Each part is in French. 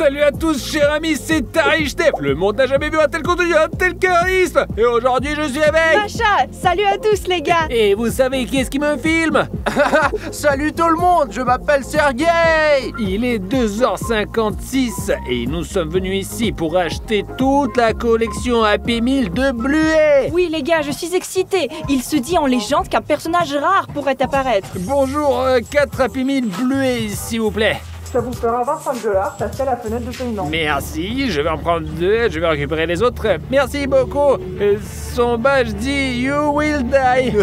Salut à tous, chers amis, c'est Tarishdef. Le monde n'a jamais vu un tel contenu, un tel charisme. Et aujourd'hui, je suis avec... Macha, salut à tous les gars. Et vous savez qui est-ce qui me filme? Salut tout le monde, je m'appelle Sergueï. Il est 2h56 et nous sommes venus ici pour acheter toute la collection Happy Meal de Bluet. Oui les gars, je suis excitée. Il se dit en légende qu'un personnage rare pourrait apparaître. Bonjour, 4 Happy Meal Bluet, s'il vous plaît. Ça vous fera 25 $, passez à la fenêtre de paiement. Merci, je vais en prendre 2, je vais récupérer les autres. Merci beaucoup. Son badge dit You will die.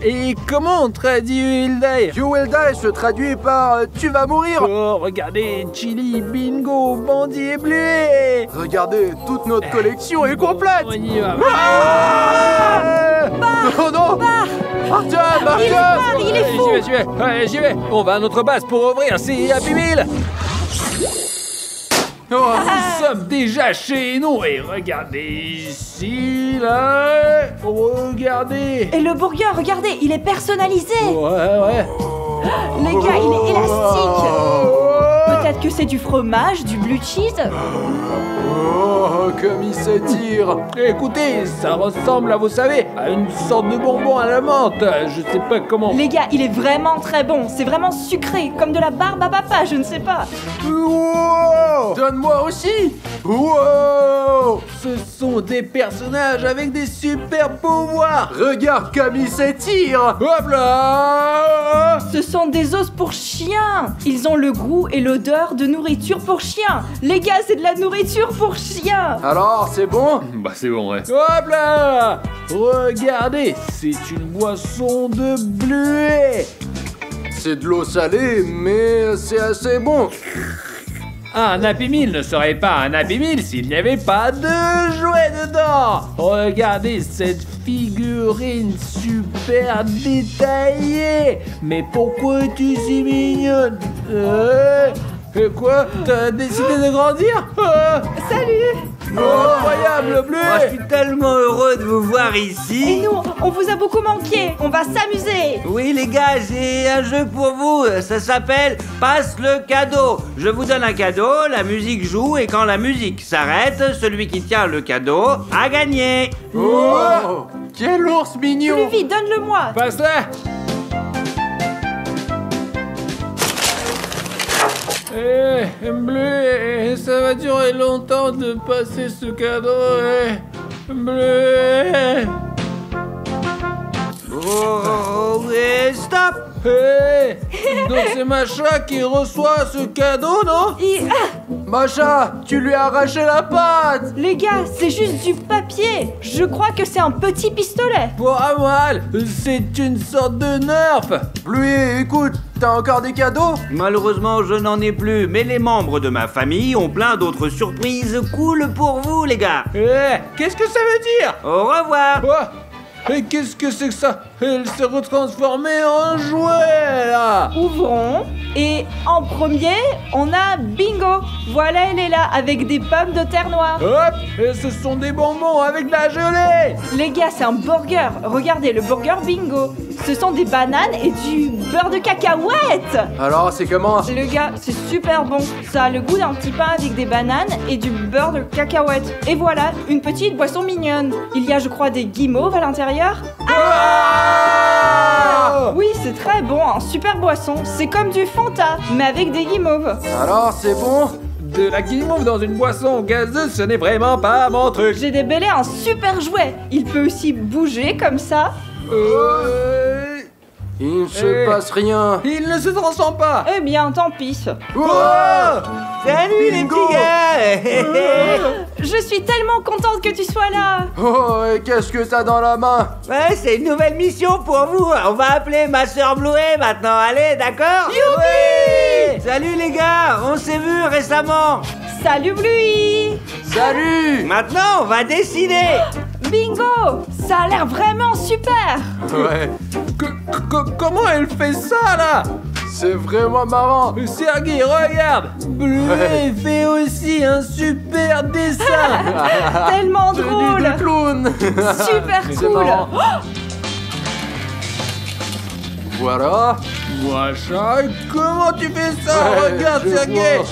Et comment on traduit You will die? You will die se traduit par tu vas mourir. Oh, regardez, Chili, Bingo, Bandit et Bluet. Regardez, toute notre collection est complète. On y va. Oh non, Il est fou. J'y vais. Ouais, j'y vais. On va à notre base pour ouvrir ces Happy Meal. Oh, nous sommes déjà chez nous et regardez ici, là. Regardez. Et le burger, regardez, il est personnalisé. Ouais. Les gars, il est élastique. Peut-être que c'est du fromage, du blue cheese. Oh, comme il s'étire. Écoutez, ça ressemble à, vous savez, à une sorte de bonbon à la menthe. Je sais pas comment. Les gars, il est vraiment très bon. C'est vraiment sucré, comme de la barbe à papa, je ne sais pas. Wow, donne-moi aussi. Wow, Ce sont des personnages avec des super pouvoirs. regarde comme il s'étire. Hop là. Ce sont des os pour chiens. Ils ont le goût et l'odeur de nourriture pour chiens. Les gars, c'est de la nourriture pour chiens. Alors, c'est bon? Bah c'est bon, ouais. Hop là. Regardez, c'est une boisson de Bluet. C'est de l'eau salée, mais c'est assez bon. Un Happy Meal ne serait pas un Happy Meal s'il n'y avait pas de jouets dedans. Regardez cette figurine super détaillée. Mais pourquoi es-tu si mignonne? Et quoi? T'as décidé de grandir? Salut. Incroyable, Bleu. Je suis tellement heureux de vous voir Et ici. nous, on vous a beaucoup manqué. On va s'amuser. Oui les gars, j'ai un jeu pour vous. Ça s'appelle Passe le cadeau. Je vous donne un cadeau, la musique joue et quand la musique s'arrête, celui qui tient le cadeau a gagné. Oh, quel ours mignon. Plus vite, donne-le-moi. Passe-la. Bleu, ça va durer longtemps de passer ce cadeau. Bleu. Oh, et stop. Donc c'est Macha qui reçoit ce cadeau, non? Macha, tu lui as arraché la patte. Les gars, c'est juste du papier. Je crois que c'est un petit pistolet. Pas mal. C'est une sorte de nerf. Bluey, écoute, t'as encore des cadeaux? Malheureusement, je n'en ai plus, mais les membres de ma famille ont plein d'autres surprises cool pour vous les gars. Qu'est-ce que ça veut dire? Au revoir. Quoi? Et qu'est-ce que c'est que ça? Elle s'est retransformée en jouet, là. Ouvrons. Et en premier, on a Bingo. Voilà, elle est là, avec des pommes de terre noire. Hop. Et ce sont des bonbons avec de la gelée. Les gars, c'est un burger. Regardez, le burger Bingo. Ce sont des bananes et du beurre de cacahuète. Alors, c'est comment? Les gars, c'est super bon. Ça a le goût d'un petit pain avec des bananes et du beurre de cacahuète. Et voilà, une petite boisson mignonne. Il y a, je crois, des guimauves à l'intérieur. Oui, c'est très bon, hein. Super boisson. C'est comme du Fanta, mais avec des guimauves. Alors, c'est bon? De la guimauve dans une boisson gazeuse, ce n'est vraiment pas mon truc. J'ai débellé un super jouet. Il peut aussi bouger comme ça. Il ne se passe rien. Il ne se transforme pas. Eh bien, tant pis. Salut les petits gars. Je suis tellement contente que tu sois là. Oh, et qu'est-ce que t'as dans la main? Ouais, c'est une nouvelle mission pour vous. On va appeler ma sœur Bluet maintenant. Allez, d'accord? Youpi! Salut les gars, on s'est vus récemment. Salut Bluey. Salut. Maintenant, on va dessiner. Bingo! Ça a l'air vraiment super. Ouais, Comment elle fait ça, là? c'est vraiment marrant. Sergueï, regarde. Bleu fait aussi un super dessin. Tellement Tenue drôle. de clown. Super C'est cool. marrant. Voilà. Macha, comment tu fais ça? Ouais, Regarde, je Sergei! vois.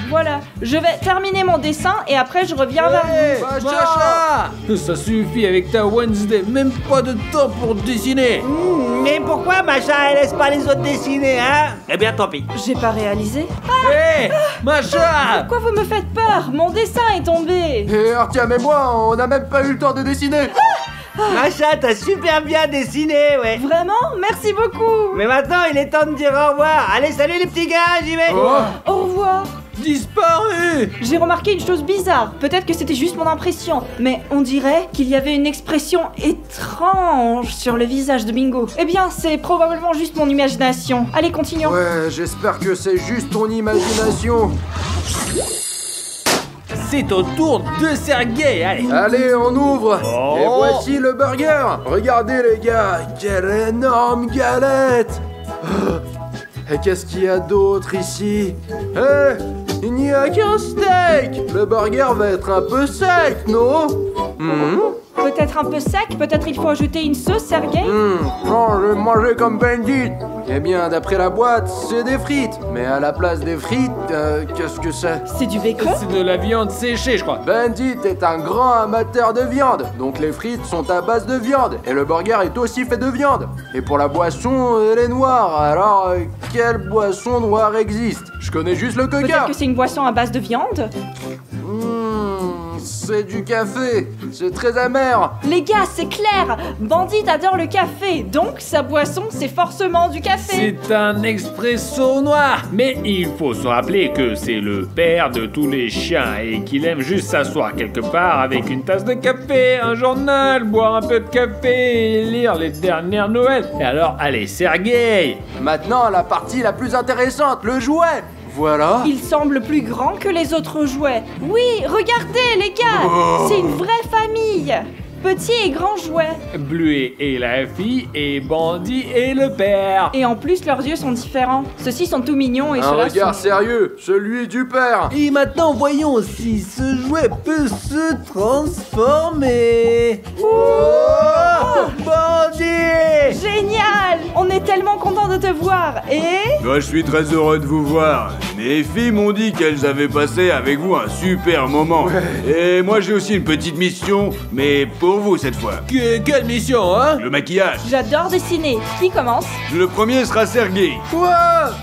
Voilà, je vais terminer mon dessin et après je reviens vers Hey, vous. Macha! Ça suffit avec ta Wednesday, même pas de temps pour dessiner! Mais pourquoi Macha, elle laisse pas les autres dessiner, hein? Eh bien, tant pis. J'ai pas réalisé. Hé! Macha! Pourquoi vous me faites peur? Mon dessin est tombé. Et Artyom et moi, on n'a même pas eu le temps de dessiner. Macha, t'as super bien dessiné, ouais. Vraiment? Merci beaucoup. Mais maintenant, il est temps de dire au revoir. Allez, salut les petits gars, j'y vais. Oh. Au revoir. Disparu! J'ai remarqué une chose bizarre. Peut-être que c'était juste mon impression, mais on dirait qu'il y avait une expression étrange sur le visage de Bingo. Eh bien, c'est probablement juste mon imagination. Allez, continuons. Ouais, j'espère que c'est juste ton imagination. C'est au tour de Sergei, allez! Allez, on ouvre. Oh. Et voici le burger. Regardez les gars, quelle énorme galette. Et qu'est-ce qu'il y a d'autre ici? Il n'y a qu'un steak. Le burger va être un peu sec, non? Peut-être un peu sec, peut-être il faut ajouter une sauce, Sergei. Non, je vais manger comme Bandit. Eh bien, d'après la boîte, c'est des frites. Mais à la place des frites, qu'est-ce que c'est? C'est du bacon. C'est de la viande séchée, je crois. Bandit est un grand amateur de viande, donc les frites sont à base de viande, et le burger est aussi fait de viande. Et pour la boisson, elle est noire, alors quelle boisson noire existe? Je connais juste le Peut-être coca. que c'est une boisson à base de viande. C'est du café, c'est très amer. Les gars, c'est clair. Bandit adore le café, donc sa boisson, c'est forcément du café. C'est un expresso noir. Mais il faut se rappeler que c'est le père de tous les chiens et qu'il aime juste s'asseoir quelque part avec une tasse de café, un journal, boire un peu de café et lire les dernières Noël. Et alors, allez, Sergei! Maintenant, la partie la plus intéressante, le jouet. Voilà. Il semble plus grand que les autres jouets. Oui, regardez les gars, c'est une vraie famille. Petit et grand jouet. Bluet est la fille et Bandit est le père. Et en plus, leurs yeux sont différents. Ceux-ci sont tout mignons et Un ceux-là regard sont... sérieux, celui du père. Et maintenant, voyons si ce jouet peut se transformer. Oh, Bandit! Génial! On est tellement content de te voir. Et... Moi, je suis très heureux de vous voir. Mes filles m'ont dit qu'elles avaient passé avec vous un super moment. Et moi, j'ai aussi une petite mission, mais pour vous cette fois. Quelle mission, hein? Le maquillage. J'adore dessiner. Qui commence? Le premier sera Sergei. Quoi?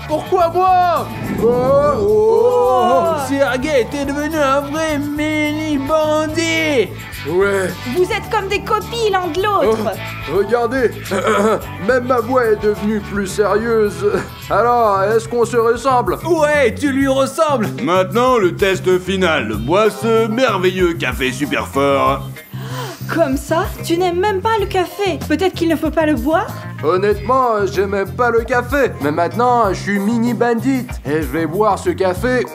Pourquoi moi? Oh, Sergei était devenu un vrai mini-bandit! Ouais. Vous êtes comme des copies l'un de l'autre. Regardez, même ma voix est devenue plus sérieuse. Alors, est-ce qu'on se ressemble? Ouais, tu lui ressembles! Maintenant, le test final. Bois ce merveilleux café super fort. Comme ça, tu n'aimes même pas le café. Peut-être qu'il ne faut pas le boire? Honnêtement, j'aimais pas le café. Mais maintenant, je suis mini bandit. Et je vais boire ce café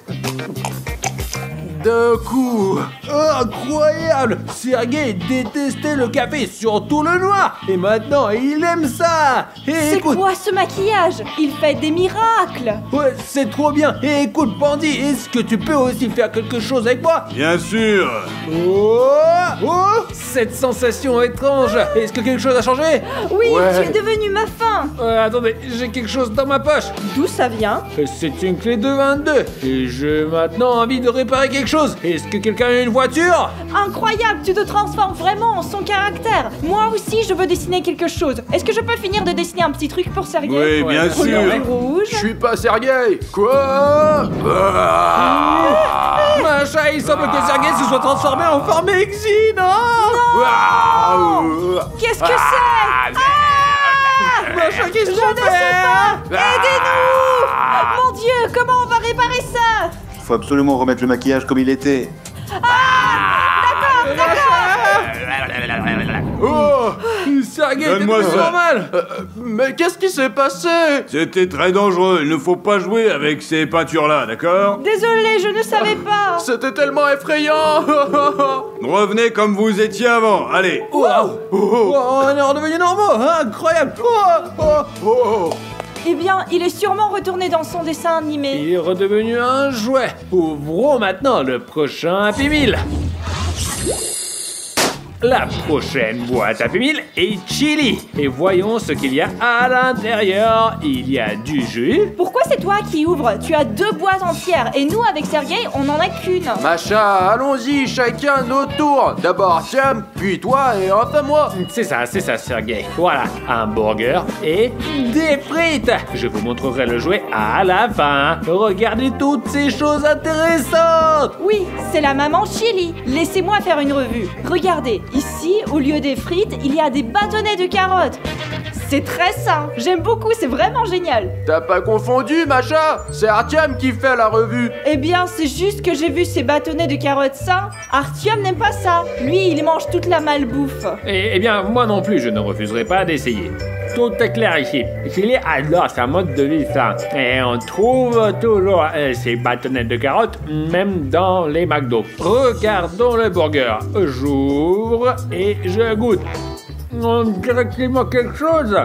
d'un coup. Incroyable! Sergei détestait le café, surtout le noir! Et maintenant, il aime ça! Et C'est écoute, quoi ce maquillage? Il fait des miracles. ouais, c'est trop bien! Et écoute, Bandit, est-ce que tu peux aussi faire quelque chose avec moi? Bien sûr. Oh! Cette sensation étrange! Est-ce que quelque chose a changé? Oui, Ouais. tu es devenu ma faim. Attendez, j'ai quelque chose dans ma poche! D'où ça vient? C'est une clé de 22! Et j'ai maintenant envie de réparer quelque chose! Est-ce que quelqu'un a une voiture? Incroyable, tu te transformes vraiment en son caractère. Moi aussi, je veux dessiner quelque chose. Est-ce que je peux finir de dessiner un petit truc pour Sergei? Oui, bien Ouais, sûr. Couleur du rouge. Je suis pas Sergei. Quoi? Macha, il semble que Sergei se soit transformé en forme exi, non? Qu'est-ce que c'est? Macha, qu'est-ce Je qu'on ne sais fait? pas. Aidez-nous! Mon Dieu, comment on va réparer ça? Faut absolument remettre le maquillage comme il était. Oh! Sergei était Donne-moi devenu ça. normal! Mais qu'est-ce qui s'est passé? C'était très dangereux. Il ne faut pas jouer avec ces peintures-là, d'accord? Désolée, je ne savais pas. C'était tellement effrayant. Revenez comme vous étiez avant. Allez. Wow. On est redevenus normaux! Incroyable! Eh bien, il est sûrement retourné dans son dessin animé. Il est redevenu un jouet! Ouvrons maintenant le prochain Happy Meal! La prochaine boîte Happy Meal est chili. Et voyons ce qu'il y a à l'intérieur. Il y a du jus. Pourquoi c'est toi qui ouvres? Tu as 2 boîtes entières et nous avec Sergueï on en a qu'une. Macha, allons-y, chacun notre tour. D'abord Artyom, puis toi et enfin moi. C'est ça, Sergueï. Voilà, un burger et des frites. Je vous montrerai le jouet à la fin. Regardez toutes ces choses intéressantes. Oui, c'est la maman Chili. Laissez-moi faire une revue. Regardez, ici, au lieu des frites, il y a des bâtonnets de carottes. C'est très sain. J'aime beaucoup, c'est vraiment génial. T'as pas confondu, Macha? C'est Artyom qui fait la revue. Eh bien, c'est juste que j'ai vu ces bâtonnets de carottes sains. Artyom n'aime pas ça. Lui, il mange toute la malbouffe. Eh bien, moi non plus, je ne refuserai pas d'essayer. Tout est clair ici. Chili adore sa mode de vie sain. Et on trouve toujours ces bâtonnets de carottes, même dans les McDo. Regardons le burger. J'ouvre et je goûte. On dirait qu'il manque quelque chose.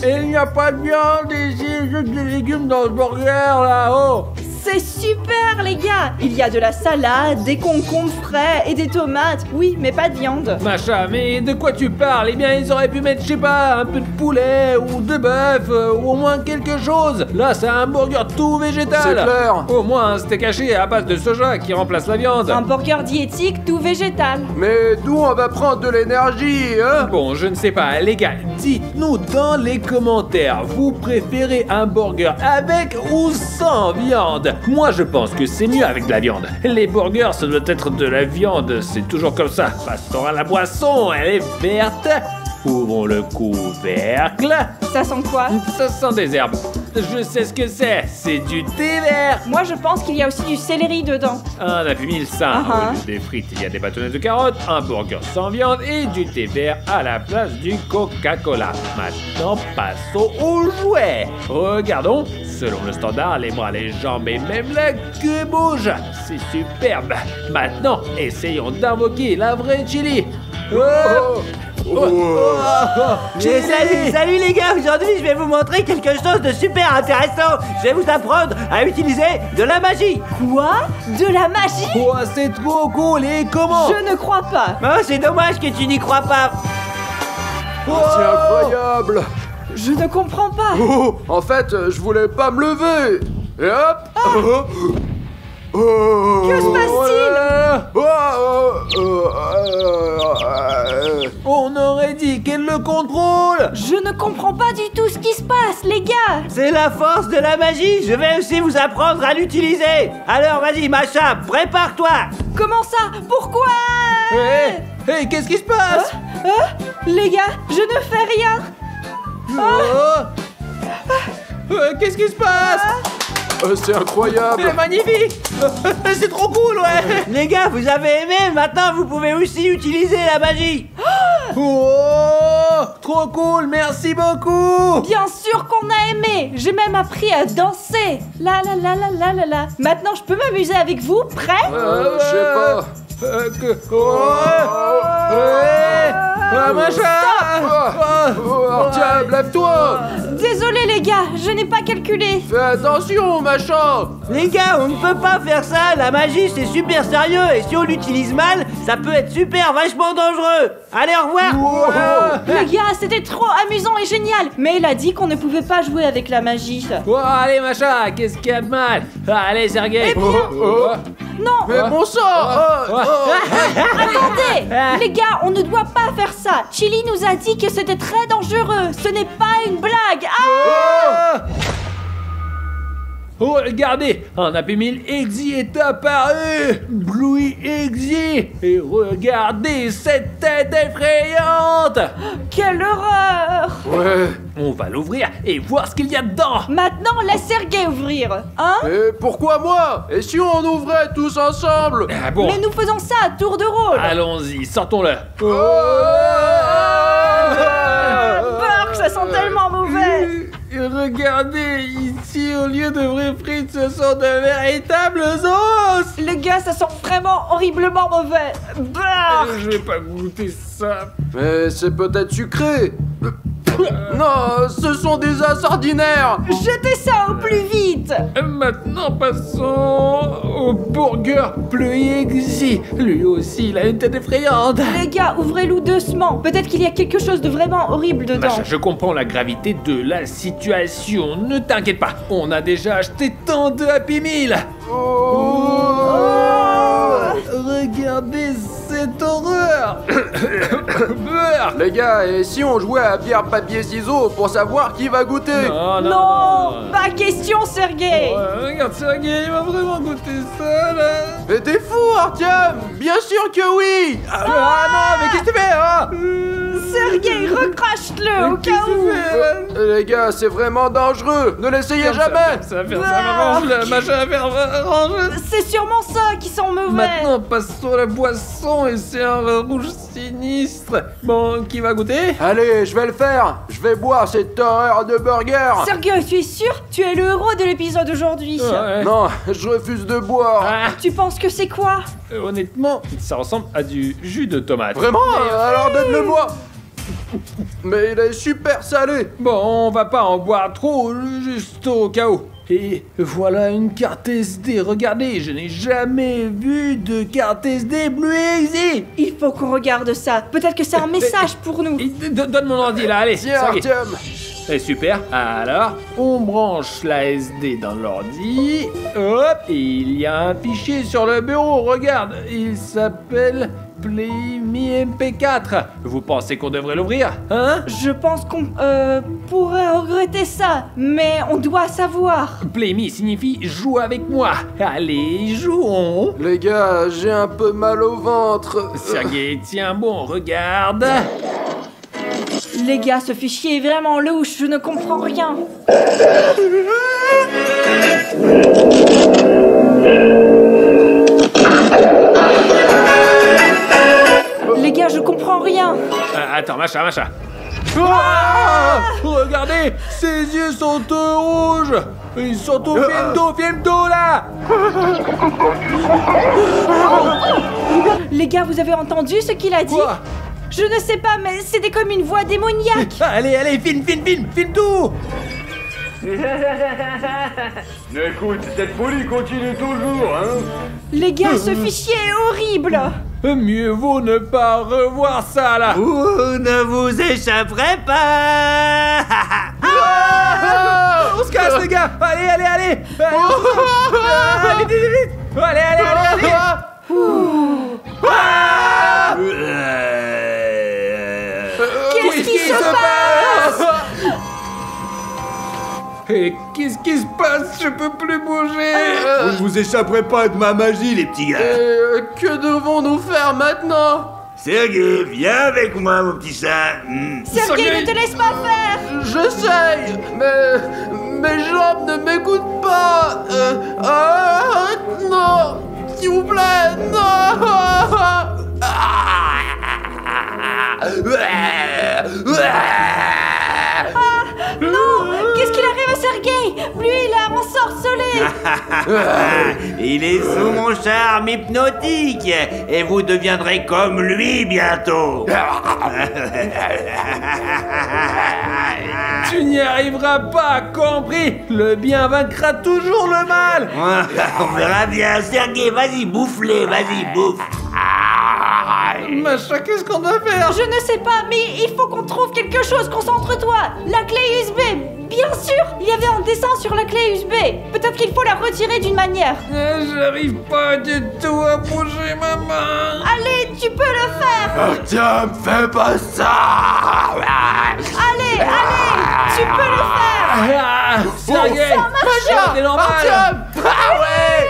Et il n'y a pas de viande ici, juste des légumes dans le burger là-haut. C'est super, les gars. Il y a de la salade, des concombres frais et des tomates. Oui, mais pas de viande. Macha, mais de quoi tu parles? Eh bien, ils auraient pu mettre, je sais pas, un peu de poulet ou de bœuf ou au moins quelque chose. Là, c'est un burger tout végétal. C'est clair. Au moins un steak haché à base de soja qui remplace la viande. Un burger diététique tout végétal. Mais d'où on va prendre de l'énergie, hein? Bon, je ne sais pas. Les gars, dites-nous dans les commentaires, vous préférez un burger avec ou sans viande? Moi, je pense que c'est mieux avec de la viande. Les burgers, ça doit être de la viande, c'est toujours comme ça. Passons à la boisson, elle est verte. Ouvrons le couvercle. Ça sent quoi? Ça sent des herbes. Je sais ce que c'est du thé vert. Moi, je pense qu'il y a aussi du céleri dedans. Un Happy Meal sain. Uh-huh. Au lieu des frites, il y a des bâtonnets de carottes, un burger sans viande et du thé vert à la place du Coca-Cola. Maintenant, passons aux jouets. Regardons. Selon le standard, les bras, les jambes et même la queue bougent. C'est superbe. Maintenant, essayons d'invoquer la vraie Chili. Salut les gars, aujourd'hui je vais vous montrer quelque chose de super intéressant. Je vais vous apprendre à utiliser de la magie. Quoi? De la magie? Oh, c'est trop cool. Et comment? Je ne crois pas. Oh, c'est dommage que tu n'y crois pas. C'est incroyable. Je ne comprends pas. Oh, en fait, je voulais pas me lever. Et hop. Que se passe-t-il? On aurait dit qu'elle le contrôle. Je ne comprends pas du tout ce qui se passe, les gars. C'est la force de la magie. Je vais aussi vous apprendre à l'utiliser. Alors vas-y Macha, prépare-toi. Comment ça? Pourquoi? Hé, qu'est-ce qui se passe? Les gars, je ne fais rien. Qu'est-ce qui se passe? C'est incroyable. C'est magnifique. C'est trop cool, ouais. Les gars, vous avez aimé? Maintenant vous pouvez aussi utiliser la magie. Oh, trop cool, merci beaucoup. Bien sûr qu'on a aimé. J'ai même appris à danser. La la la la la la la. Maintenant, je peux m'amuser avec vous. Prêt? Je sais pas. Tiens, lève-toi. Désolé les gars, je n'ai pas calculé. Fais attention, machin. Les gars, on ne peut pas faire ça. La magie, c'est super sérieux. Et si on l'utilise mal, ça peut être super vachement dangereux. Allez, au revoir. Les gars, c'était trop amusant et génial. Mais il a dit qu'on ne pouvait pas jouer avec la magie. Oh, allez, Macha, qu'est-ce qu'il y a de mal? Allez, Sergueï. Non. Mais bon sang. Attendez. Les gars, on ne doit pas faire ça. Chili nous a dit que c'était très dangereux. Ce n'est pas une blague. Ah! Oh, regardez, un Happy Meal Exy est apparu. Bluey Exy. Et regardez cette tête effrayante. Quelle horreur. Ouais. On va l'ouvrir et voir ce qu'il y a dedans. Maintenant, laisse Sergueï ouvrir. Hein? Et pourquoi moi? Et si on ouvrait tous ensemble? Ah bon. Mais nous faisons ça à tour de rôle. Allons-y, sortons-le. Bark, ça sent tellement mauvais. Et regardez, ici, au lieu de vraies frites, ce sont de véritables os. Les gars, ça sent vraiment horriblement mauvais. Bark. Je vais pas goûter ça. Mais c'est peut-être sucré. Non, ce sont des as ordinaires. Jetez ça au plus vite. Maintenant, passons au burger Plexi. Lui aussi, il a une tête effrayante. Les gars, ouvrez-le doucement. Peut-être qu'il y a quelque chose de vraiment horrible dedans. Macha, je comprends la gravité de la situation. Ne t'inquiète pas, on a déjà acheté tant de Happy Meal. Regardez cette horreur. Beurre. Les gars, et si on jouait à pierre, papier, ciseaux pour savoir qui va goûter? Non, pas question, Sergei. Regarde, Sergei, il va vraiment goûter ça, là. Mais t'es fou, Artyom! Bien sûr que oui! Ah non, mais qu'est-ce que tu fais, hein? Sergei, recrache-le au cas où. Les gars, c'est vraiment dangereux! Ne l'essayez jamais! Ça range le machin, range. C'est sûrement ça qui sent mauvais. Maintenant, passons à la boisson et c'est un rouge sinistre. Bon, qui va goûter? Allez, je vais le faire! Je vais boire cette horreur de burger! Sergei, tu es sûr? Tu es le héros de l'épisode aujourd'hui. Ouais. Non, je refuse de boire! Tu penses que c'est quoi? Honnêtement, ça ressemble à du jus de tomate. Vraiment? Alors donne-le-moi! Mais il est super salé! Bon, on va pas en boire trop, juste au cas où. Et voilà une carte SD, regardez, je n'ai jamais vu de carte SD Plexi. Il faut qu'on regarde ça. Peut-être que c'est un message pour nous. Donne mon ordi là, allez. Tiens, Sergei. Artyom! C'est super. Alors, on branche la SD dans l'ordi. Hop, et il y a un fichier sur le bureau. Regarde, il s'appelle Playme MP4. Vous pensez qu'on devrait l'ouvrir, hein? Je pense qu'on pourrait regretter ça, mais on doit savoir. Playme signifie joue avec moi. Allez, jouons. Les gars, j'ai un peu mal au ventre. Sergei, tiens bon, regarde. Les gars, ce fichier est vraiment louche, je ne comprends rien. Les gars, je comprends rien. Attends, Macha. Ah, regardez, ses yeux sont tout rouges. Ils sont tout filme-tout là. Les gars, vous avez entendu ce qu'il a dit? Quoi? Je ne sais pas, mais c'était comme une voix démoniaque. Allez, filme tout. Écoute, cette folie continue toujours, hein? Les gars, ce fichier est horrible. Mieux vaut ne pas revoir ça là. Vous ne vous échapperez pas. On se casse les gars. Allez. Vite. Allez. Qu'est-ce qui se passe? Et qu'est-ce qui se passe? Je peux plus bouger. Vous ne vous échapperez pas de ma magie, les petits gars. Que devons-nous faire maintenant? Sergei, viens avec moi, mon petit chat. Sergei, ne te laisse pas faire. J'essaye, mais mes jambes ne m'écoutent pas. Non, s'il vous plaît, non. Non, qu'est-ce qu'il arrive à Sergei? Lui, il a ensorcelé. Il est sous mon charme hypnotique et vous deviendrez comme lui bientôt. Tu n'y arriveras pas, compris? Le bien vaincra toujours le mal. On verra bien. Sergei, vas-y, bouffe-les, vas-y, bouffe. Macha, qu'est-ce qu'on doit faire? Je ne sais pas, mais il faut qu'on trouve quelque chose. Concentre-toi. La clé USB. Bien sûr, il y avait un dessin sur la clé USB. Peut-être qu'il faut la retirer d'une manière. J'arrive pas du tout à bouger ma main. Allez, tu peux le faire. Artyom, fais pas ça. Allez, tu peux le faire. Sergei, c'est normal. Artyom. Ah ouais.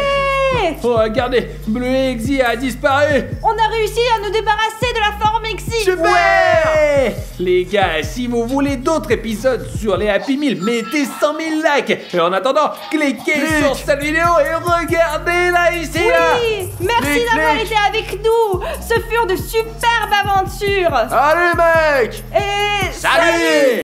Oh, regardez, Plexi a disparu. On a réussi à nous débarrasser de la forme Exi. Super. Les gars, si vous voulez d'autres épisodes sur les Happy Meal, mettez 100 000 likes. Et en attendant, cliquez sur cette vidéo et regardez-la ici. Oui, merci d'avoir été avec nous. Ce furent de superbes aventures. Allez, mec. Et Salut.